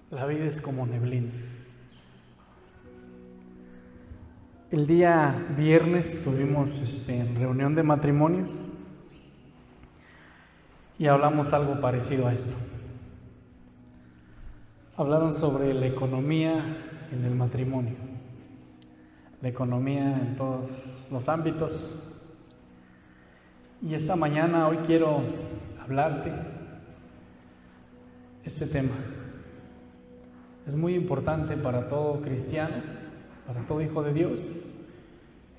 La vida es como neblina. El día viernes tuvimos reunión de matrimonios y hablamos algo parecido a esto. Hablaron sobre la economía en el matrimonio, la economía en todos los ámbitos. Y esta mañana, hoy quiero hablarte este tema. Es muy importante para todo cristiano, para todo hijo de Dios,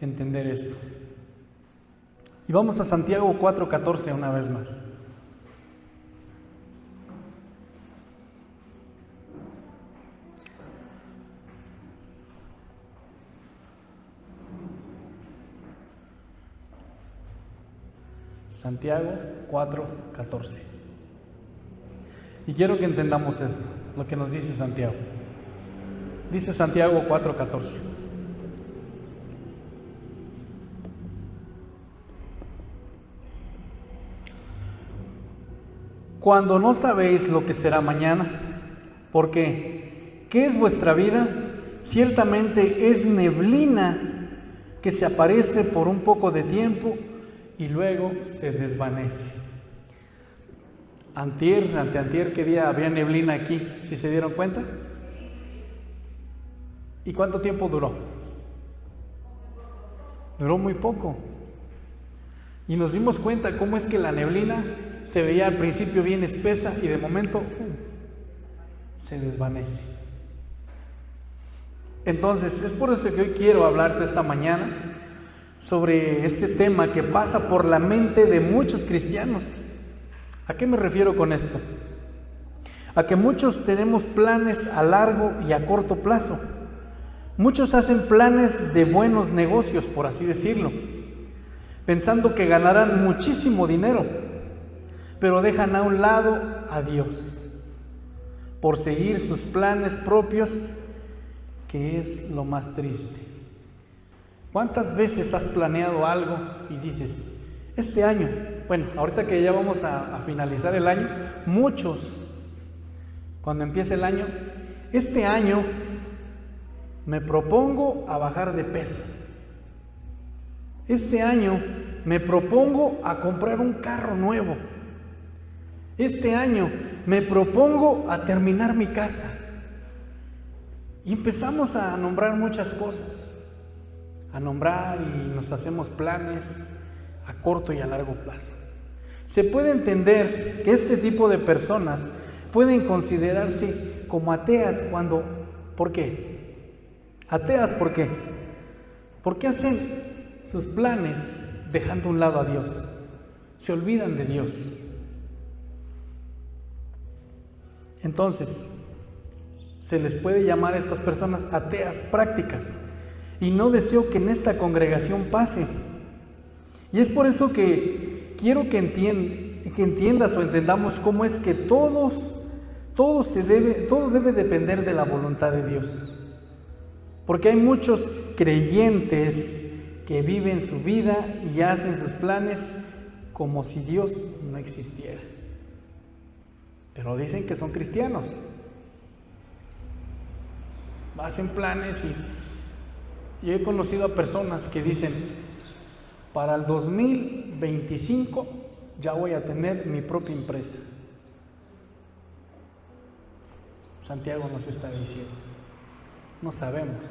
entender esto. Y vamos a Santiago 4:14 una vez más. Santiago 4:14. Y quiero que entendamos esto, lo que nos dice Santiago. Dice Santiago 4:14. Cuando no sabéis lo que será mañana, porque ¿qué es vuestra vida? Ciertamente es neblina que se aparece por un poco de tiempo y luego se desvanece. Anteantier, ¿qué día había neblina aquí? ¿Sí se dieron cuenta? ¿Y cuánto tiempo duró? Duró muy poco. Y nos dimos cuenta cómo es que la neblina se veía al principio bien espesa y de momento se desvanece. Entonces, es por eso que hoy quiero hablarte esta mañana sobre este tema que pasa por la mente de muchos cristianos. ¿A qué me refiero con esto? A que muchos tenemos planes a largo y a corto plazo. Muchos hacen planes de buenos negocios, por así decirlo, pensando que ganarán muchísimo dinero, pero dejan a un lado a Dios por seguir sus planes propios, que es lo más triste. ¿Cuántas veces has planeado algo y dices, este año, bueno, ahorita que ya vamos a finalizar el año, muchos, cuando empiece el año, este año me propongo a bajar de peso. Este año me propongo a comprar un carro nuevo. Este año me propongo a terminar mi casa. Y empezamos a nombrar muchas cosas. A nombrar y nos hacemos planes a corto y a largo plazo. Se puede entender que este tipo de personas pueden considerarse como ateas cuando... ¿Por qué? Ateas, ¿por qué? Porque hacen sus planes dejando a un lado a Dios. Se olvidan de Dios. Entonces, se les puede llamar a estas personas ateas prácticas. Y no deseo que en esta congregación pase. Y es por eso que quiero que entiendas o entendamos cómo es que todo debe depender de la voluntad de Dios. Porque hay muchos creyentes que viven su vida y hacen sus planes como si Dios no existiera. Pero dicen que son cristianos. Hacen planes y yo he conocido a personas que dicen, para el 2025 ya voy a tener mi propia empresa. Santiago nos está diciendo, no sabemos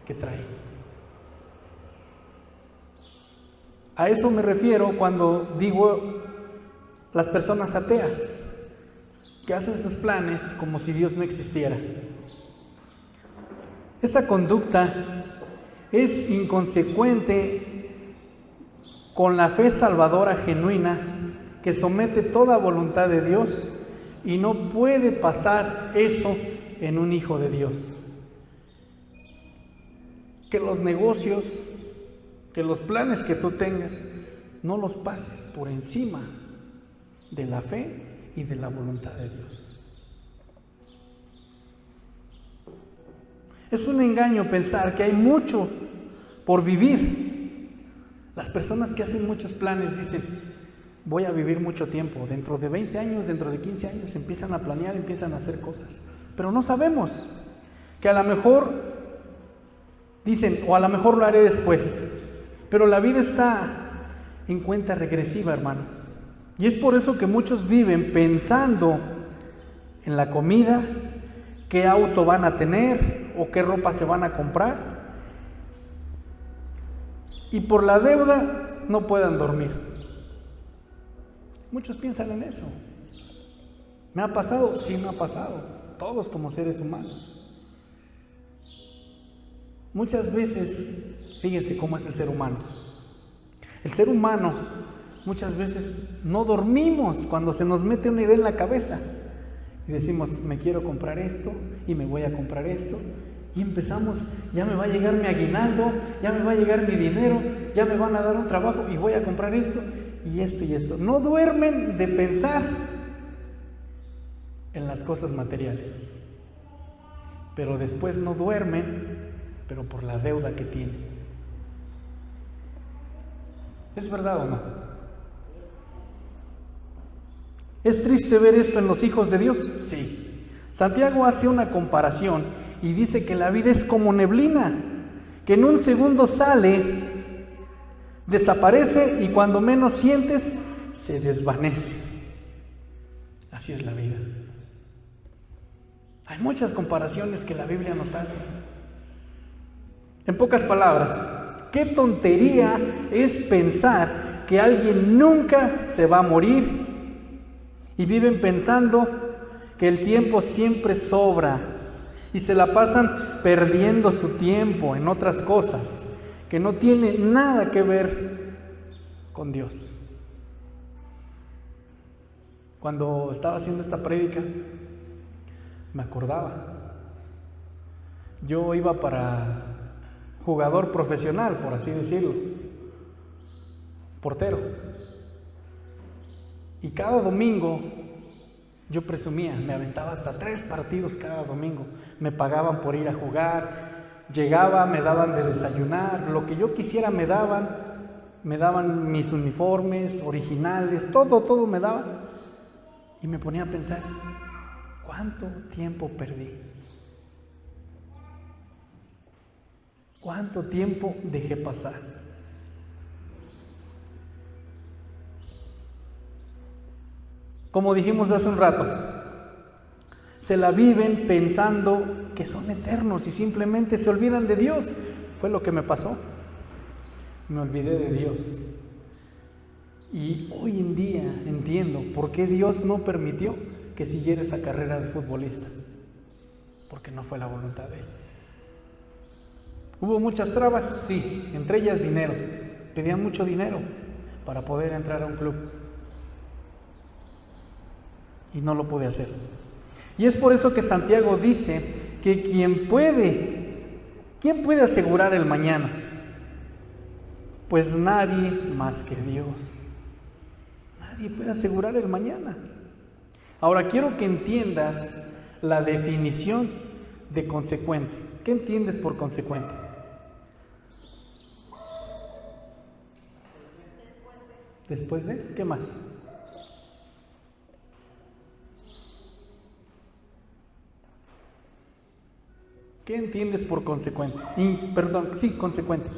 qué trae. A eso me refiero cuando digo las personas ateas, que hacen sus planes como si Dios no existiera. Esa conducta es inconsecuente con la fe salvadora genuina que somete toda voluntad de Dios y no puede pasar eso en un hijo de Dios. Que los negocios, que los planes que tú tengas, no los pases por encima de la fe y de la voluntad de Dios. Es un engaño pensar que hay mucho por vivir. Las personas que hacen muchos planes dicen, voy a vivir mucho tiempo, dentro de 20 años, dentro de 15 años, empiezan a planear, empiezan a hacer cosas. pero no sabemos, que a lo mejor dicen, o a lo mejor lo haré después, pero la vida está en cuenta regresiva, hermano. Y es por eso que muchos viven pensando en la comida, qué auto van a tener o qué ropa se van a comprar, y por la deuda no puedan dormir. Muchos piensan en eso. ¿Me ha pasado? Sí, me ha pasado. Todos como seres humanos. Muchas veces, fíjense cómo es el ser humano. El ser humano, muchas veces no dormimos cuando se nos mete una idea en la cabeza. Y decimos, me quiero comprar esto y me voy a comprar esto. Y empezamos, ya me va a llegar mi aguinaldo, ya me va a llegar mi dinero, ya me van a dar un trabajo y voy a comprar esto y esto y esto. No duermen de pensar en las cosas materiales, pero después no duermen, pero por la deuda que tienen. ¿Es verdad o no? ¿Es triste ver esto en los hijos de Dios? Sí. Santiago hace una comparación y dice que la vida es como neblina, que en un segundo sale, desaparece y cuando menos sientes, se desvanece. Así es la vida. Hay muchas comparaciones que la Biblia nos hace. En pocas palabras, qué tontería es pensar que alguien nunca se va a morir y viven pensando que el tiempo siempre sobra y se la pasan perdiendo su tiempo en otras cosas que no tienen nada que ver con Dios. Cuando estaba haciendo esta prédica, me acordaba. Yo iba para jugador profesional, por así decirlo, portero. Y cada domingo yo presumía, me aventaba hasta 3 partidos cada domingo. Me pagaban por ir a jugar, llegaba, me daban de desayunar, lo que yo quisiera me daban mis uniformes originales, todo me daban. Y me ponía a pensar, ¿cuánto tiempo perdí? ¿Cuánto tiempo dejé pasar? Como dijimos hace un rato, se la viven pensando que son eternos y simplemente se olvidan de Dios. Fue lo que me pasó. Me olvidé de Dios. Y hoy en día entiendo por qué Dios no permitió que siguiera esa carrera de futbolista. Porque no fue la voluntad de Él. ¿Hubo muchas trabas? Sí, entre ellas dinero. Pedían mucho dinero para poder entrar a un club. Y no lo pude hacer. Y es por eso que Santiago dice que ¿quién puede asegurar el mañana? Pues nadie más que Dios. Nadie puede asegurar el mañana. Ahora quiero que entiendas la definición de consecuente. ¿Qué entiendes por consecuente? ¿Después de? ¿Qué más? ¿Qué entiendes por consecuente? Consecuente.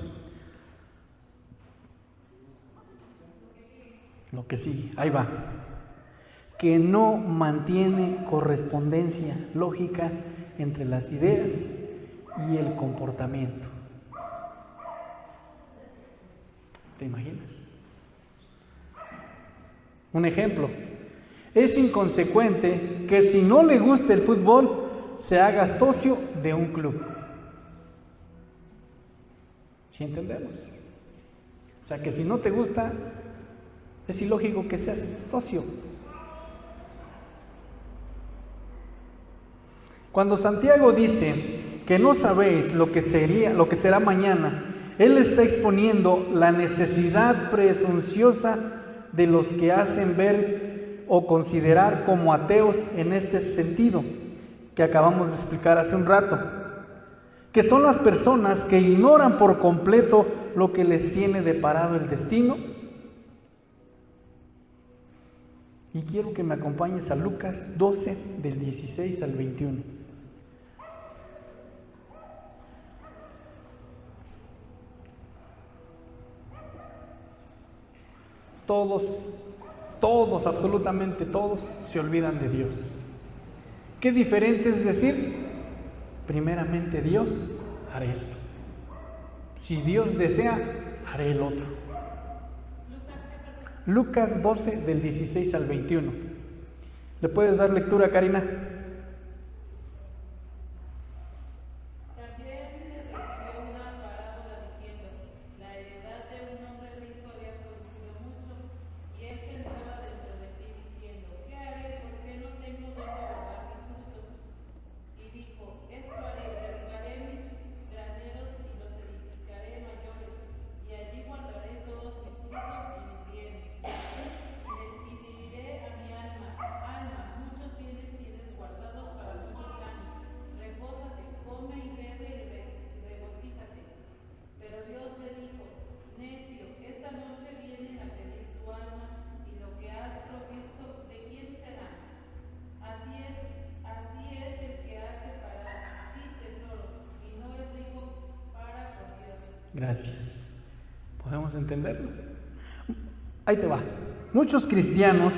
Lo que sigue, ahí va. Que no mantiene correspondencia lógica entre las ideas y el comportamiento. ¿Te imaginas? Un ejemplo. Es inconsecuente que si no le gusta el fútbol, se haga socio de un club. ¿Sí entendemos? O sea que si no te gusta, es ilógico que seas socio. Cuando Santiago dice que no sabéis lo que será mañana, él está exponiendo la necesidad presunciosa de los que hacen ver o considerar como ateos en este sentido que acabamos de explicar hace un rato, que son las personas que ignoran por completo lo que les tiene deparado el destino. Y quiero que me acompañes a Lucas 12, del 16 al 21. todos, absolutamente todos, se olvidan de Dios. Qué diferente es decir, primeramente Dios, haré esto. Si Dios desea, haré el otro. Lucas 12, del 16 al 21. ¿Le puedes dar lectura, Karina? Gracias. ¿Podemos entenderlo? Ahí te va. Muchos cristianos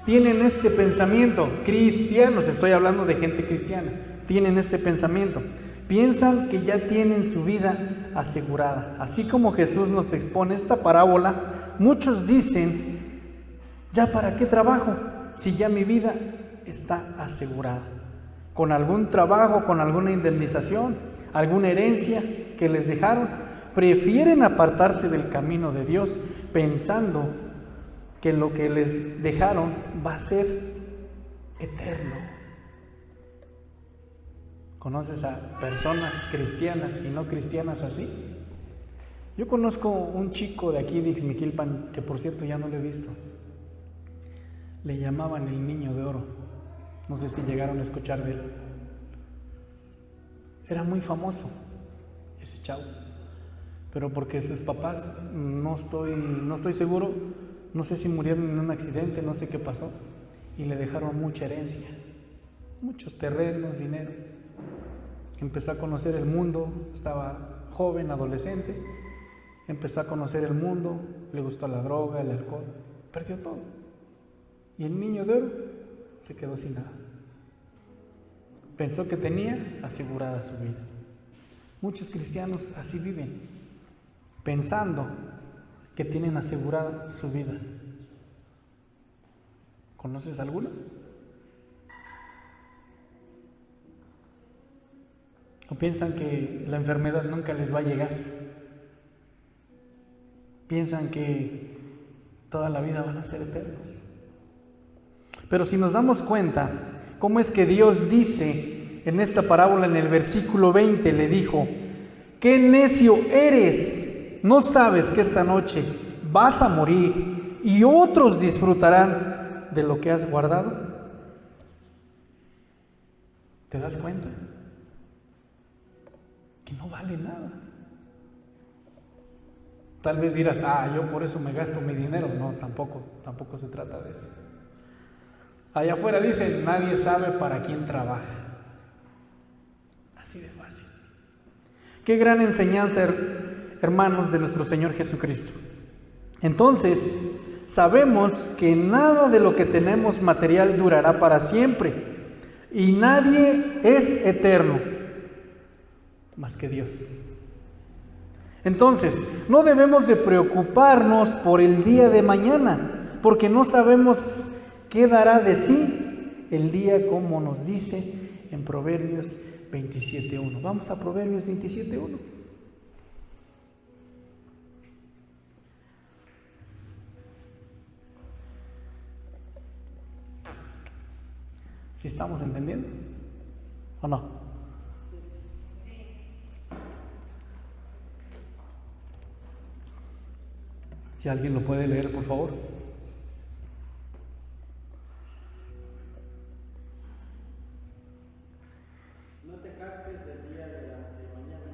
tienen este pensamiento. Cristianos, estoy hablando de gente cristiana. Tienen este pensamiento. Piensan que ya tienen su vida asegurada. Así como Jesús nos expone esta parábola, muchos dicen, ¿ya para qué trabajo? Si ya mi vida está asegurada. Con algún trabajo, con alguna indemnización, alguna herencia que les dejaron. Prefieren apartarse del camino de Dios pensando que lo que les dejaron va a ser eterno. ¿Conoces a personas cristianas y no cristianas así? Yo conozco un chico de aquí de Ixmiquilpan, que por cierto ya no lo he visto. Le llamaban el Niño de Oro. No sé si llegaron a escuchar de él. Era muy famoso ese chavo. Pero porque sus papás, no estoy seguro, no sé si murieron en un accidente, no sé qué pasó, y le dejaron mucha herencia, muchos terrenos, dinero. Empezó a conocer el mundo, estaba joven, adolescente, empezó a conocer el mundo, le gustó la droga, el alcohol, perdió todo. Y el Niño de Oro se quedó sin nada. Pensó que tenía asegurada su vida. Muchos cristianos así viven, pensando que tienen asegurada su vida. ¿Conoces alguna? ¿O piensan que la enfermedad nunca les va a llegar? ¿Piensan que toda la vida van a ser eternos? Pero si nos damos cuenta, ¿cómo es que Dios dice en esta parábola, en el versículo 20, le dijo, qué necio eres? ¿No sabes que esta noche vas a morir y otros disfrutarán de lo que has guardado? ¿Te das cuenta? Que no vale nada. Tal vez dirás, yo por eso me gasto mi dinero. No, tampoco se trata de eso. Allá afuera dicen, nadie sabe para quién trabaja. Así de fácil. Qué gran enseñanza, hermanos, de nuestro Señor Jesucristo. Entonces, sabemos que nada de lo que tenemos material durará para siempre y nadie es eterno más que Dios. Entonces, no debemos de preocuparnos por el día de mañana, porque no sabemos qué dará de sí el día, como nos dice en Proverbios 27:1. Vamos a Proverbios 27:1. ¿Sí estamos entendiendo? ¿O no? Si alguien lo puede leer, por favor. No te jactes del día de mañana,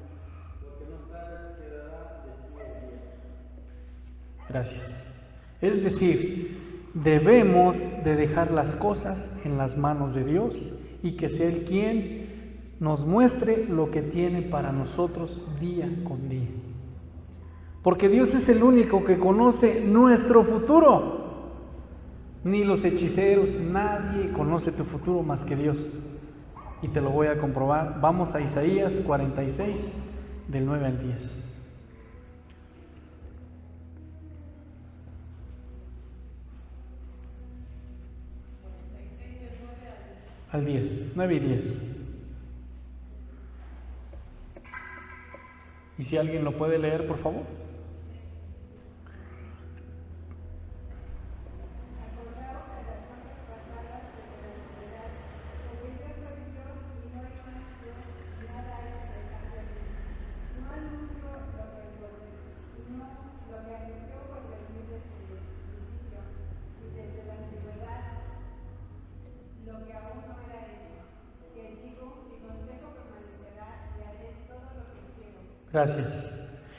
porque no sabes qué dará de sí el día. Gracias. Es decir, debemos de dejar las cosas en las manos de Dios y que sea Él quien nos muestre lo que tiene para nosotros día con día. porque Dios es el único que conoce nuestro futuro. Ni los hechiceros, nadie conoce tu futuro más que Dios. Y te lo voy a comprobar. Vamos a Isaías 46, del 9 al 10. Al 10, 9 y 10. Y si alguien lo puede leer, por favor. Gracias.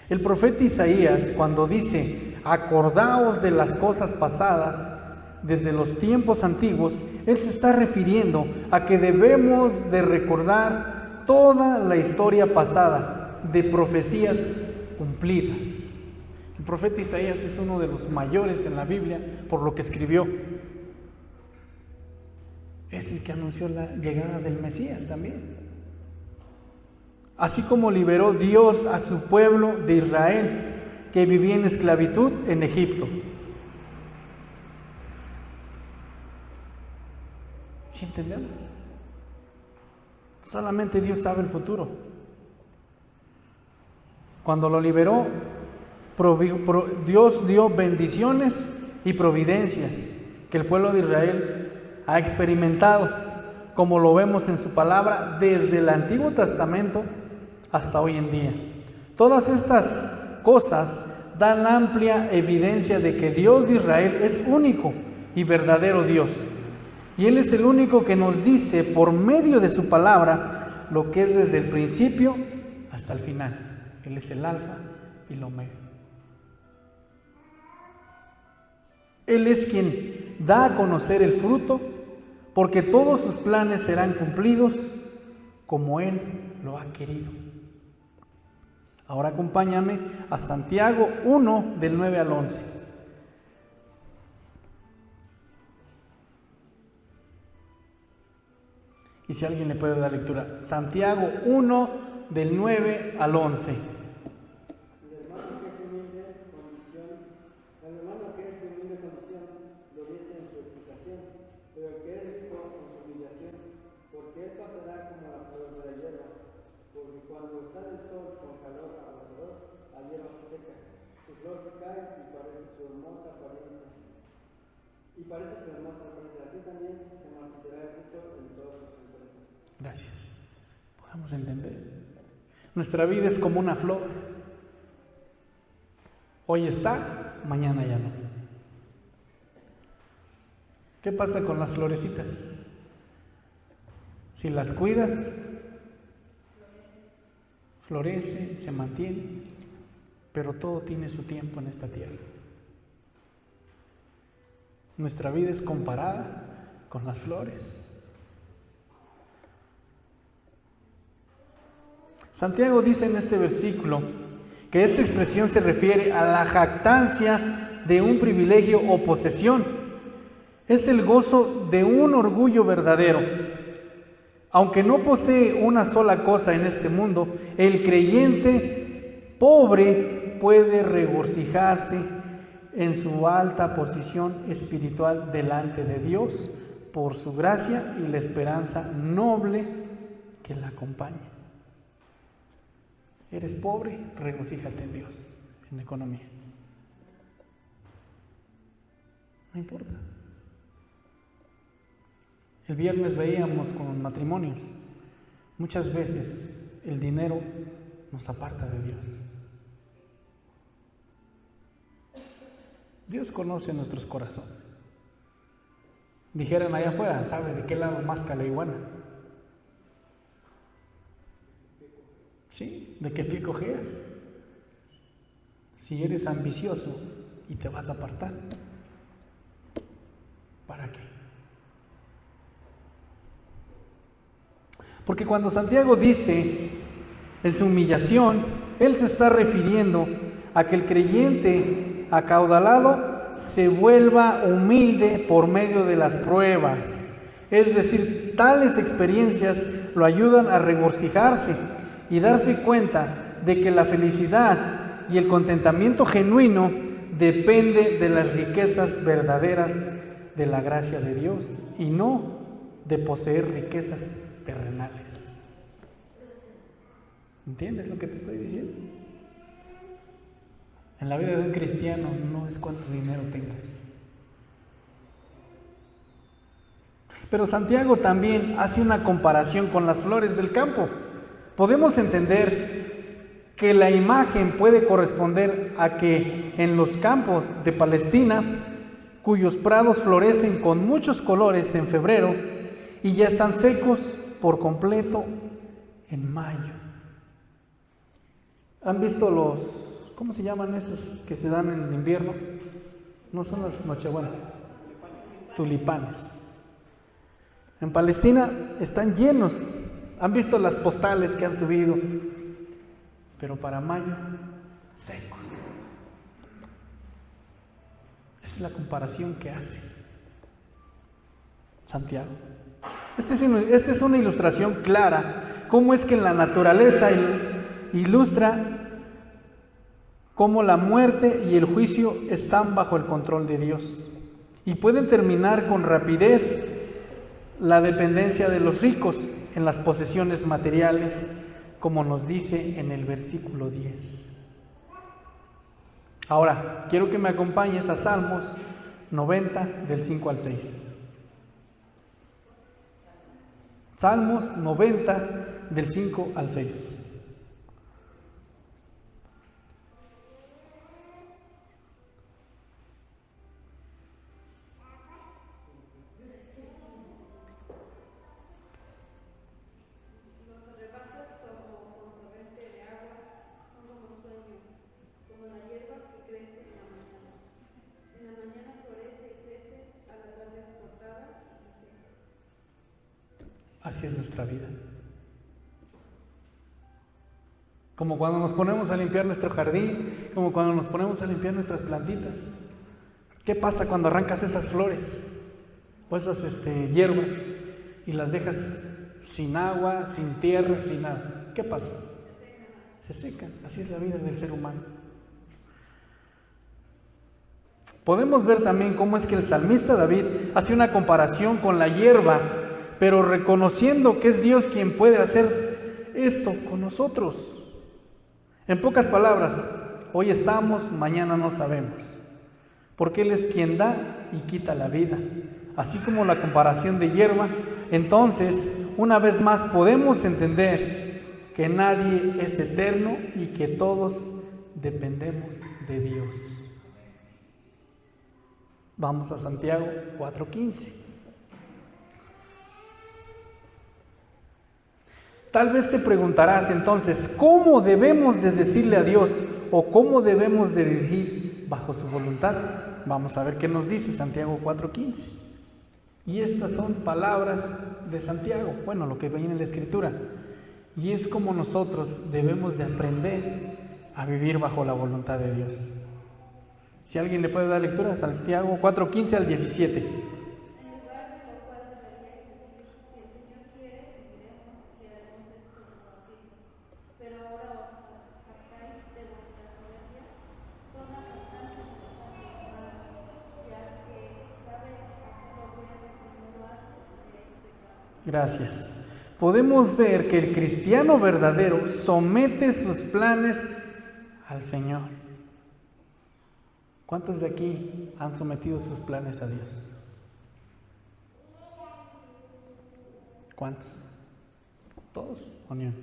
El profeta Isaías, cuando dice, acordaos de las cosas pasadas, desde los tiempos antiguos, él se está refiriendo a que debemos de recordar toda la historia pasada de profecías cumplidas. El profeta Isaías es uno de los mayores en la Biblia por lo que escribió. Es el que anunció la llegada del Mesías también. Así como liberó Dios a su pueblo de Israel, que vivía en esclavitud en Egipto. ¿Sí entendemos? Solamente Dios sabe el futuro. Cuando lo liberó, Dios dio bendiciones y providencias que el pueblo de Israel ha experimentado, como lo vemos en su palabra desde el Antiguo Testamento hasta hoy en día. Todas estas cosas dan amplia evidencia de que Dios de Israel es único y verdadero Dios. Y Él es el único que nos dice por medio de su palabra lo que es desde el principio hasta el final. Él es el alfa y el omega. Él es quien da a conocer el fruto, porque todos sus planes serán cumplidos como Él lo ha querido. Ahora acompáñame a Santiago 1, del 9 al 11. Y si alguien le puede dar lectura, Santiago 1, del 9 al 11. Gracias. Podemos entender. Nuestra vida es como una flor. Hoy está, mañana ya no. ¿Qué pasa con las florecitas? Si las cuidas, florecen, se mantienen, pero todo tiene su tiempo en esta tierra. Nuestra vida es comparada con las flores. Santiago dice en este versículo que esta expresión se refiere a la jactancia de un privilegio o posesión. Es el gozo de un orgullo verdadero. Aunque no posee una sola cosa en este mundo, el creyente pobre puede regocijarse en su alta posición espiritual delante de Dios por su gracia y la esperanza noble que la acompaña. ¿Eres pobre? Regocíjate en Dios, en la economía. No importa. El viernes veíamos con matrimonios. Muchas veces el dinero nos aparta de Dios. Dios conoce nuestros corazones. Dijeran allá afuera, ¿sabe de qué lado más caleiguana? ¿Sí? ¿De qué pie cojeas? Si eres ambicioso y te vas a apartar, ¿para qué? Porque cuando Santiago dice en su humillación, él se está refiriendo a que el creyente acaudalado se vuelva humilde por medio de las pruebas. Es decir, tales experiencias lo ayudan a regocijarse y darse cuenta de que la felicidad y el contentamiento genuino depende de las riquezas verdaderas de la gracia de Dios y no de poseer riquezas terrenales. ¿Entiendes lo que te estoy diciendo? En la vida de un cristiano no es cuánto dinero tengas. Pero Santiago también hace una comparación con las flores del campo. Podemos entender que la imagen puede corresponder a que en los campos de Palestina, cuyos prados florecen con muchos colores en febrero y ya están secos por completo en mayo. ¿Han visto los, cómo se llaman esos que se dan en invierno? No son las nochebuenas, tulipanes. En Palestina están llenos. ¿Han visto las postales que han subido? Pero para mayo, secos. Esa es la comparación que hace Santiago. Esta es una ilustración clara, cómo es que en la naturaleza ilustra cómo la muerte y el juicio están bajo el control de Dios y pueden terminar con rapidez la dependencia de los ricos en las posesiones materiales, como nos dice en el versículo 10. Ahora, quiero que me acompañes a Salmos 90, del 5 al 6. Salmos 90, del 5 al 6. Así es nuestra vida. Como cuando nos ponemos a limpiar nuestro jardín, como cuando nos ponemos a limpiar nuestras plantitas. ¿Qué pasa cuando arrancas esas flores o esas hierbas y las dejas sin agua, sin tierra, sin nada? ¿Qué pasa? Se secan. Así es la vida del ser humano. Podemos ver también cómo es que el salmista David hace una comparación con la hierba, pero reconociendo que es Dios quien puede hacer esto con nosotros. En pocas palabras, hoy estamos, mañana no sabemos, porque Él es quien da y quita la vida. Así como la comparación de hierba, entonces, una vez más podemos entender que nadie es eterno y que todos dependemos de Dios. Vamos a Santiago 4:15. Tal vez te preguntarás entonces, ¿cómo debemos de decirle a Dios o cómo debemos de vivir bajo su voluntad? Vamos a ver qué nos dice Santiago 4:15. Y estas son palabras de Santiago, bueno, lo que viene en la Escritura. Y es como nosotros debemos de aprender a vivir bajo la voluntad de Dios. Si alguien le puede dar lectura, Santiago 4:15 al 17. Gracias. Podemos ver que el cristiano verdadero somete sus planes al Señor. ¿Cuántos de aquí han sometido sus planes a Dios? ¿Cuántos? Todos, ¿o no?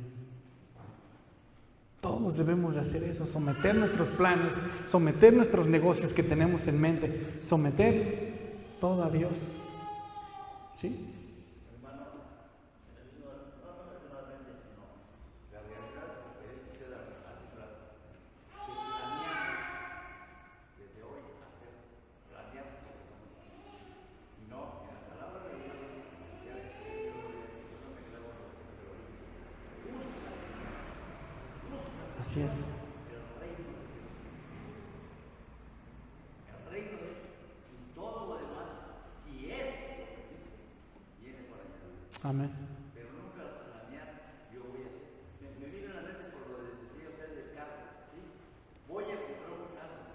Todos debemos de hacer eso, someter nuestros planes, someter nuestros negocios que tenemos en mente, someter todo a Dios. ¿Sí? Así es. Amén. Pero nunca planear, yo voy a... Me vino a la mente por lo que decía usted del carro, ¿sí? Voy a comprar un carro.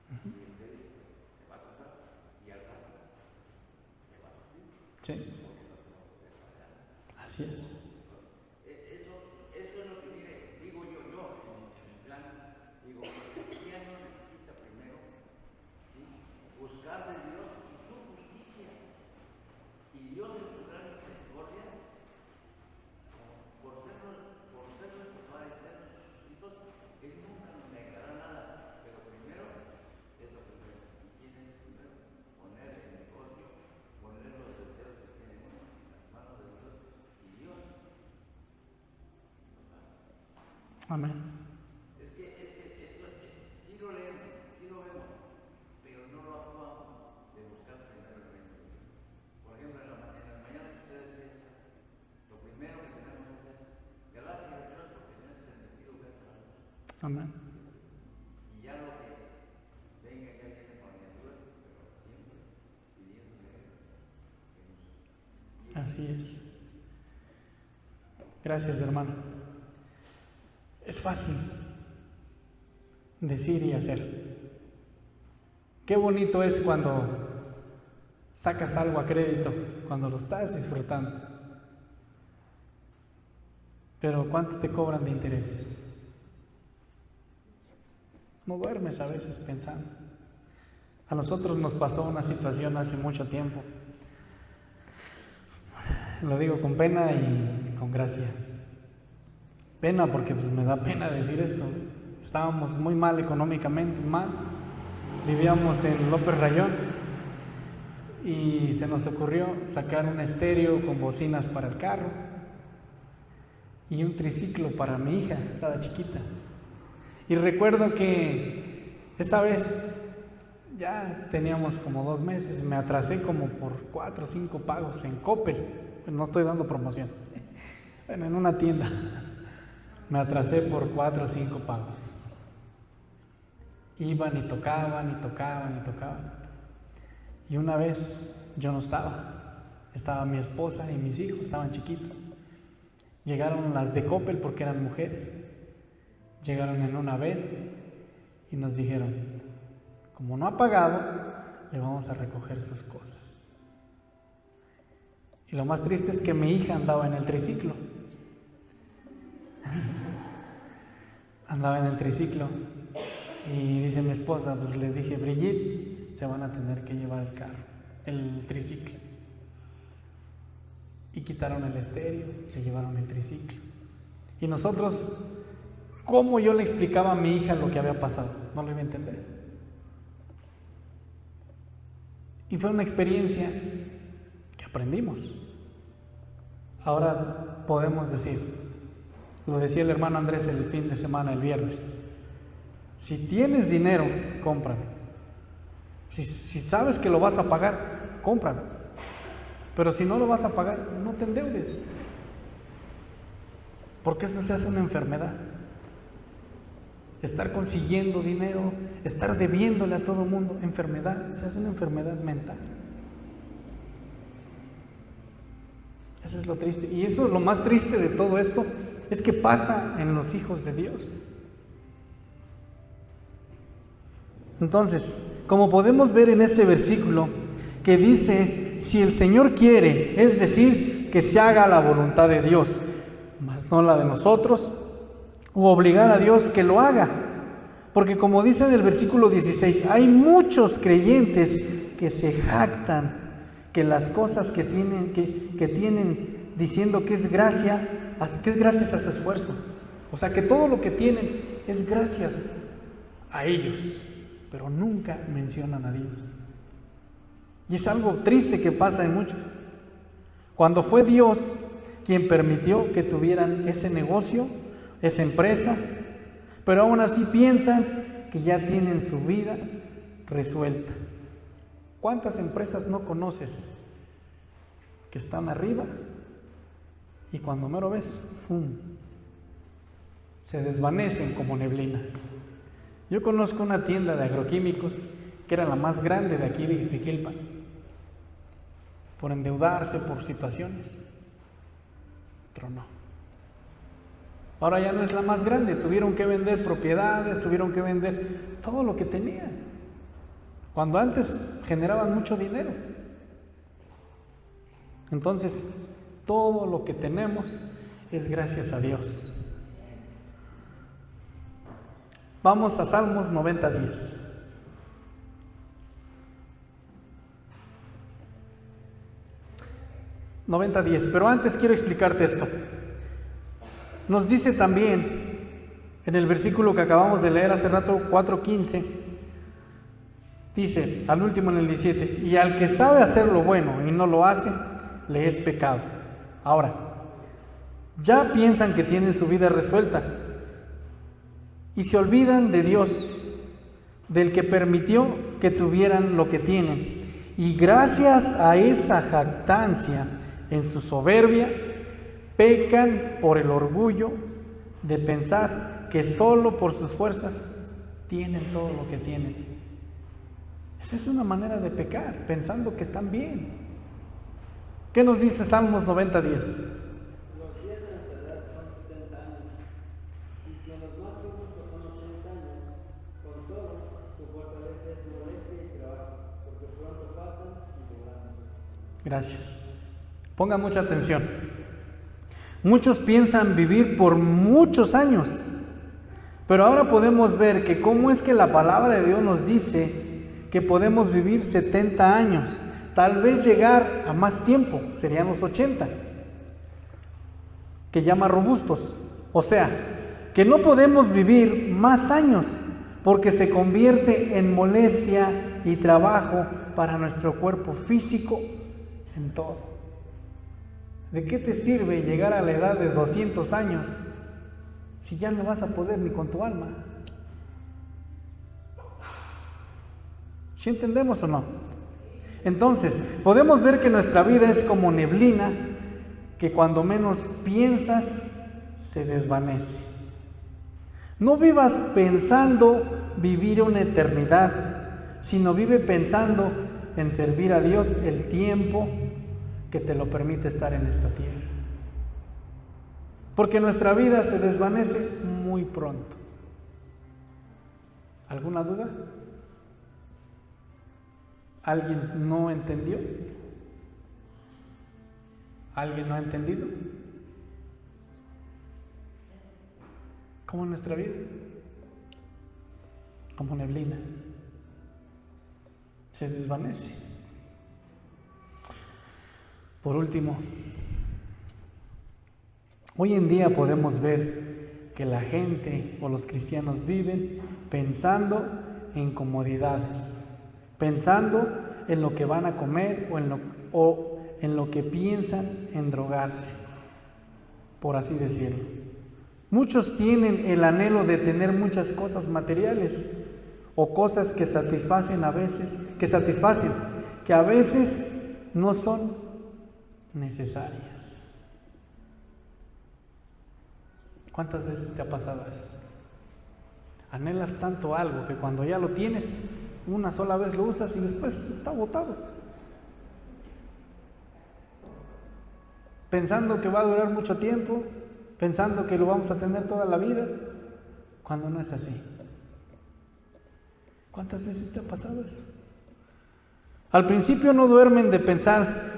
Y usted dice, se va a comprar, y al rato se va a subir. Sí. Porque no se va a poder pagar. Así es. Eso es lo que digo yo en mi plan. Digo, el cristiano necesita primero, ¿sí?, buscar de Dios y su justicia. Y Dios en su gran misericordia, por ser nuestro Padre, ser nuestros hijos, Él nunca nos negará nada. Pero primero es lo primero. Y tiene primero poner el negocio, poner los deseos que tiene uno en las manos de Dios y Dios. Amén. Es que eso sí lo leemos, sí lo vemos, pero no lo actuamos de buscar primero el reino de Dios. Por ejemplo, en las mañanas ustedes ven, lo primero que tenemos que hacer, gracias a Dios porque no es permitido ver a Dios. Amén. Y ya lo que venga ya viene con añadidura, pero siempre pidiéndole que nos guíe. Así es. Gracias, hermano. Es fácil decir y hacer. Qué bonito es cuando sacas algo a crédito, cuando lo estás disfrutando. Pero ¿cuánto te cobran de intereses? No duermes a veces pensando. A nosotros nos pasó una situación hace mucho tiempo. Lo digo con pena y con gracia. Pena porque pues me da pena decir esto. Estábamos muy mal económicamente, mal. Vivíamos en López Rayón y se nos ocurrió sacar un estéreo con bocinas para el carro y un triciclo para mi hija, estaba chiquita. Y recuerdo que esa vez ya teníamos como 2 meses, me atrasé como por 4 o 5 pagos en Coppel, no estoy dando promoción, bueno, en una tienda. Me atrasé por 4 o 5 pagos. Iban y tocaban y tocaban y tocaban. Y una vez yo no estaba. Estaba mi esposa y mis hijos, estaban chiquitos. Llegaron las de Coppel porque eran mujeres. Llegaron en una ven y nos dijeron, como no ha pagado, le vamos a recoger sus cosas. Y lo más triste es que mi hija andaba en el triciclo. Andaba en el triciclo y dice mi esposa, pues le dije, Brigitte, se van a tener que llevar el carro, el triciclo. Y quitaron el estéreo, se llevaron el triciclo. Y nosotros, ¿cómo yo le explicaba a mi hija lo que había pasado? No lo iba a entender. Y fue una experiencia que aprendimos. Ahora podemos decir, lo decía el hermano Andrés el fin de semana, el viernes, si tienes dinero, cómpralo. Si sabes que lo vas a pagar, cómpralo. Pero si no lo vas a pagar, no te endeudes. Porque eso se hace una enfermedad. Estar consiguiendo dinero, estar debiéndole a todo el mundo, enfermedad, se hace una enfermedad mental. Eso es lo triste. Y eso es lo más triste de todo esto, es que pasa en los hijos de Dios. Entonces, como podemos ver en este versículo, que dice, si el Señor quiere, es decir, que se haga la voluntad de Dios, mas no la de nosotros, u obligar a Dios que lo haga. Porque como dice en el versículo 16, hay muchos creyentes que se jactan que las cosas que tienen diciendo que es gracias a su esfuerzo. O sea, que todo lo que tienen es gracias a ellos, pero nunca mencionan a Dios. Y es algo triste que pasa en muchos. Cuando fue Dios quien permitió que tuvieran ese negocio, esa empresa, pero aún así piensan que ya tienen su vida resuelta. ¿Cuántas empresas no conoces que están arriba y cuando mero ves, ¡fum!, se desvanecen como neblina? Yo conozco una tienda de agroquímicos que era la más grande de aquí de Ixmiquilpan, por endeudarse, por situaciones. Tronó. Ahora ya no es la más grande, tuvieron que vender propiedades, tuvieron que vender todo lo que tenían, cuando antes generaban mucho dinero. Entonces, todo lo que tenemos es gracias a Dios. Vamos a Salmos 90:10. Pero antes quiero explicarte esto. Nos dice también en el versículo que acabamos de leer hace rato, 4:15, dice al último en el 17, y al que sabe hacer lo bueno y no lo hace, le es pecado. Ahora, ya piensan que tienen su vida resuelta y se olvidan de Dios, del que permitió que tuvieran lo que tienen, y gracias a esa jactancia en su soberbia, pecan por el orgullo de pensar que solo por sus fuerzas tienen todo lo que tienen. Esa es una manera de pecar, pensando que están bien. ¿Qué nos dice Salmos 90:10? Los días de nuestra edad son 70 años, y si en los más robustos son 80 años, con todo, su fortaleza es molestia y trabajo, porque pronto pasan y volamos. Gracias. Pongan mucha atención. Muchos piensan vivir por muchos años, pero ahora podemos ver que cómo es que la palabra de Dios nos dice que podemos vivir 70 años, tal vez llegar a más tiempo, serían los 80, que llama robustos. O sea, que no podemos vivir más años, porque se convierte en molestia y trabajo para nuestro cuerpo físico en todo. ¿De qué te sirve llegar a la edad de 200 años si ya no vas a poder ni con tu alma? ¿Sí entendemos o no? Entonces, podemos ver que nuestra vida es como neblina que cuando menos piensas se desvanece. No vivas pensando vivir una eternidad, sino vive pensando en servir a Dios el tiempo que te lo permite estar en esta tierra. Porque nuestra vida se desvanece muy pronto. ¿Alguna duda? ¿Alguien no entendió? ¿Alguien no ha entendido? ¿Cómo es nuestra vida? Como neblina. Se desvanece. Por último, hoy en día podemos ver que la gente o los cristianos viven pensando en comodidades, pensando en lo que van a comer o en lo que piensan en drogarse, por así decirlo. Muchos tienen el anhelo de tener muchas cosas materiales o cosas que satisfacen, que a veces no son necesarias. ¿Cuántas veces te ha pasado eso? Anhelas tanto algo que cuando ya lo tienes, una sola vez lo usas y después está botado. Pensando que va a durar mucho tiempo, pensando que lo vamos a tener toda la vida, cuando no es así. ¿Cuántas veces te ha pasado eso? Al principio no duermen de pensar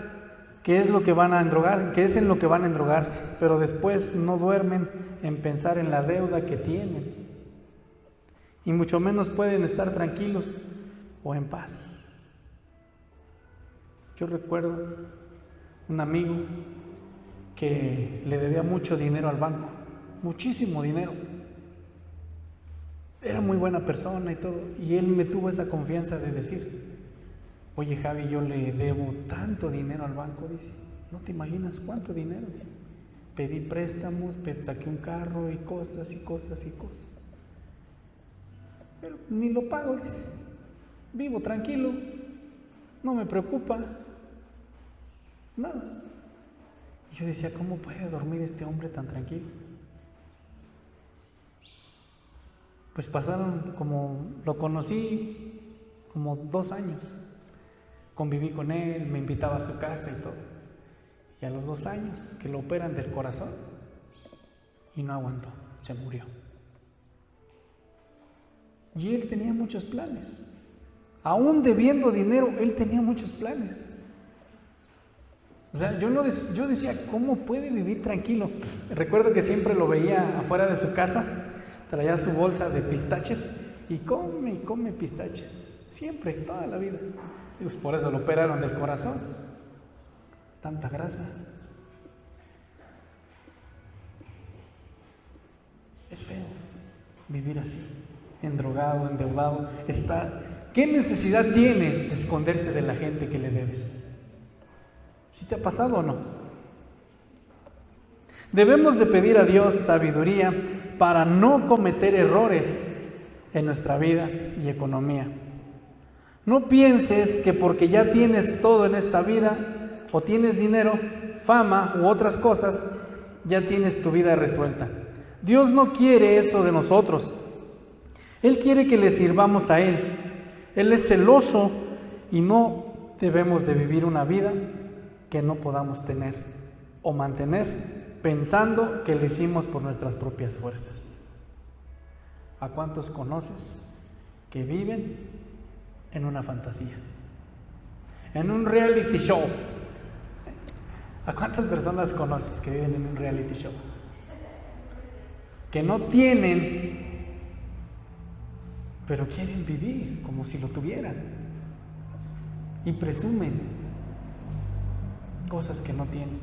qué es lo que van a endrogar, qué es en lo que van a endrogarse, pero después no duermen en pensar en la deuda que tienen. Y mucho menos pueden estar tranquilos o en paz. Yo recuerdo un amigo que le debía mucho dinero al banco, muchísimo dinero. Era muy buena persona y todo, y él me tuvo esa confianza de decir: oye Javi, yo le debo tanto dinero al banco, dice, no te imaginas cuánto dinero, dice. Pedí préstamos, saqué un carro y cosas y cosas y cosas. Pero ni lo pago, dice. Vivo tranquilo, no me preocupa, nada. Y yo decía, ¿cómo puede dormir este hombre tan tranquilo? Pues pasaron, como lo conocí, como 2 años. conviví con él, me invitaba a su casa y todo. Y a los 2 años que lo operan del corazón y no aguantó, se murió. Y él tenía muchos planes. Aún debiendo dinero, él tenía muchos planes. O sea, yo decía, ¿cómo puede vivir tranquilo? Recuerdo que siempre lo veía afuera de su casa, traía su bolsa de pistaches y come pistaches. Siempre, toda la vida. Y pues por eso lo operaron del corazón. Tanta grasa. Es feo vivir así, endrogado, endeudado. ¿Qué necesidad tienes de esconderte de la gente que le debes? ¿Sí te ha pasado o no? Debemos de pedir a Dios sabiduría para no cometer errores en nuestra vida y economía. No pienses que porque ya tienes todo en esta vida, o tienes dinero, fama u otras cosas, ya tienes tu vida resuelta. Dios no quiere eso de nosotros. Él quiere que le sirvamos a Él. Él es celoso y no debemos de vivir una vida que no podamos tener o mantener pensando que lo hicimos por nuestras propias fuerzas. ¿A cuántos conoces que viven en una fantasía? En un reality show. ¿A cuántas personas conoces que viven en un reality show? Que no tienen, pero quieren vivir como si lo tuvieran. Y presumen cosas que no tienen.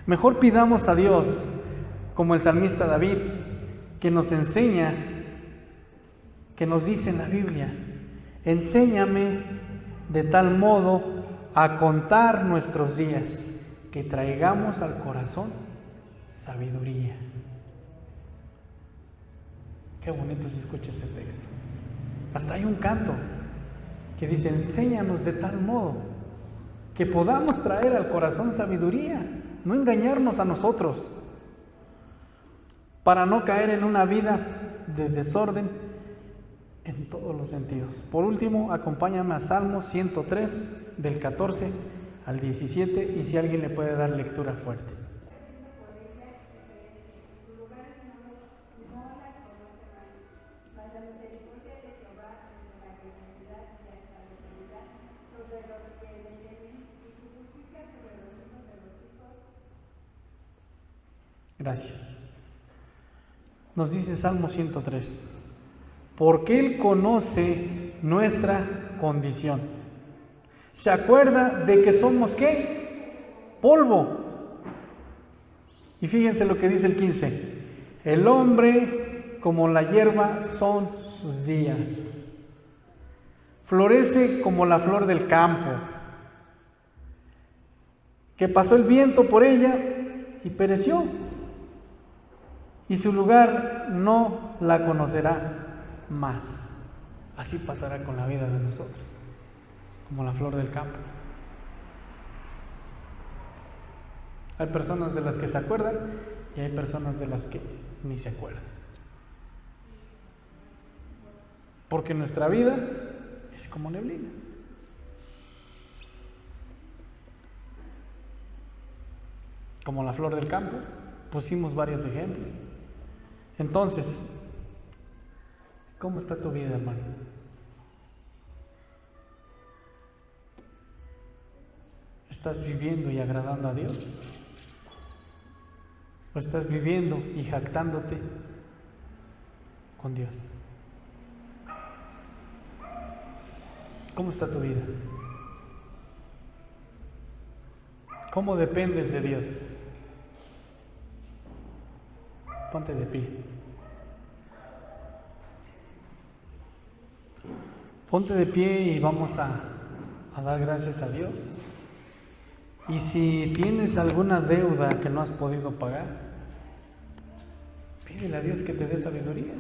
Mejor pidamos a Dios, como el salmista David, que nos enseña, que nos dice en la Biblia: enséñame de tal modo a contar nuestros días, que traigamos al corazón sabiduría. Qué bonito se escucha ese texto. Hasta hay un canto que dice: enséñanos de tal modo que podamos traer al corazón sabiduría, no engañarnos a nosotros, para no caer en una vida de desorden en todos los sentidos. Por último, acompáñame a Salmo 103, del 14 al 17, y si alguien le puede dar lectura fuerte. Gracias. Nos dice Salmo 103, porque Él conoce nuestra condición. ¿Se acuerda de que somos qué? Polvo. Y fíjense lo que dice el 15. El hombre como la hierba son sus días. Florece como la flor del campo, que pasó el viento por ella y pereció. Y su lugar no la conocerá más. Así pasará con la vida de nosotros, como la flor del campo. Hay personas de las que se acuerdan y hay personas de las que ni se acuerdan. Porque nuestra vida es como neblina. Como la flor del campo, pusimos varios ejemplos. Entonces, ¿cómo está tu vida, hermano? ¿Estás viviendo y agradando a Dios? ¿O estás viviendo y jactándote con Dios? ¿Cómo está tu vida? ¿Cómo dependes de Dios? Ponte de pie. Ponte de pie y vamos a dar gracias a Dios. Y si tienes alguna deuda que no has podido pagar, pídele a Dios que te dé sabiduría.